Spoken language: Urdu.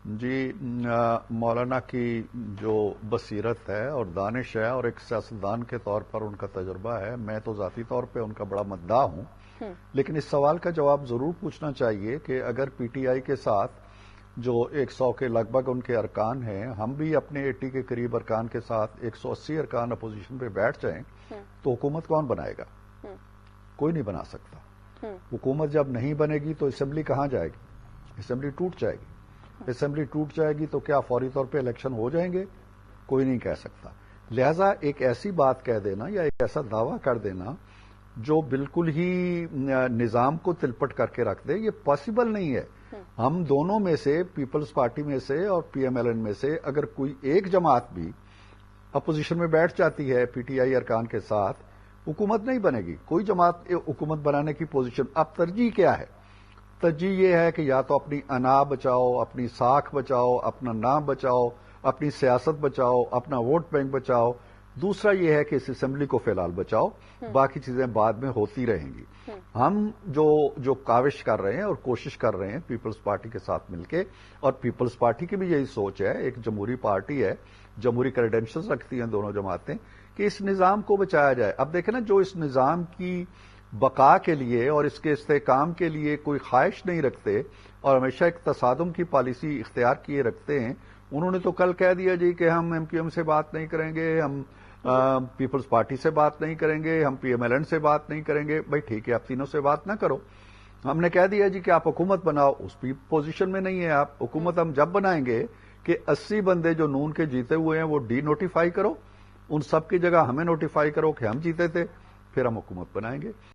جی مولانا کی جو بصیرت ہے اور دانش ہے اور ایک سیاستدان کے طور پر ان کا تجربہ ہے، میں تو ذاتی طور پہ ان کا بڑا مداح ہوں، لیکن اس سوال کا جواب ضرور پوچھنا چاہیے کہ اگر پی ٹی آئی کے ساتھ جو 100 کے لگ بھگ ان کے ارکان ہیں، ہم بھی اپنے 80 کے قریب ارکان کے ساتھ 180 ارکان اپوزیشن پہ بیٹھ جائیں تو حکومت کون بنائے گا؟ کوئی نہیں بنا سکتا۔ حکومت جب نہیں بنے گی تو اسمبلی کہاں جائے گی؟ اسمبلی ٹوٹ جائے گی۔ اسمبلی ٹوٹ جائے گی تو کیا فوری طور پہ الیکشن ہو جائیں گے؟ کوئی نہیں کہہ سکتا۔ لہذا ایک ایسی بات کہہ دینا یا ایک ایسا دعویٰ کر دینا جو بالکل ہی نظام کو تلپٹ کر کے رکھ دے، یہ پاسبل نہیں ہے۔ ہم دونوں میں سے، پیپلز پارٹی میں سے اور پی ایم ایل این میں سے، اگر کوئی ایک جماعت بھی اپوزیشن میں بیٹھ جاتی ہے پی ٹی آئی ارکان کے ساتھ، حکومت نہیں بنے گی۔ کوئی جماعت حکومت بنانے کی پوزیشن، اب ترجیح کیا ہے؟ ترجیح یہ ہے کہ یا تو اپنی انا بچاؤ، اپنی ساکھ بچاؤ، اپنا نام بچاؤ، اپنی سیاست بچاؤ، اپنا ووٹ بینک بچاؤ۔ دوسرا یہ ہے کہ اس اسمبلی کو فی الحال بچاؤ، باقی چیزیں بعد میں ہوتی رہیں گی۔ ہم جو کاوش کر رہے ہیں اور کوشش کر رہے ہیں پیپلز پارٹی کے ساتھ مل کے، اور پیپلز پارٹی کی بھی یہی سوچ ہے، ایک جمہوری پارٹی ہے، جمہوری کریڈینشلز رکھتی ہیں دونوں جماعتیں، کہ اس نظام کو بچایا جائے۔ اب دیکھیں نا، جو اس نظام کی بقا کے لیے اور اس کے استحکام کے لیے کوئی خواہش نہیں رکھتے اور ہمیشہ ایک تصادم کی پالیسی اختیار کیے رکھتے ہیں، انہوں نے تو کل کہہ دیا جی کہ ہم ایم کیو ایم سے بات نہیں کریں گے، ہم پیپلز پارٹی سے بات نہیں کریں گے، ہم پی ایم ایل این سے بات نہیں کریں گے۔ بھائی ٹھیک ہے، آپ تینوں سے بات نہ کرو۔ ہم نے کہہ دیا جی کہ آپ حکومت بناؤ، اس بھی پوزیشن میں نہیں ہے آپ۔ حکومت ہم جب بنائیں گے کہ 80 بندے جو نون کے جیتے ہوئے ہیں وہ ڈی نوٹیفائی کرو، ان سب کی جگہ ہمیں نوٹیفائی کرو کہ ہم جیتے تھے، پھر ہم حکومت بنائیں گے۔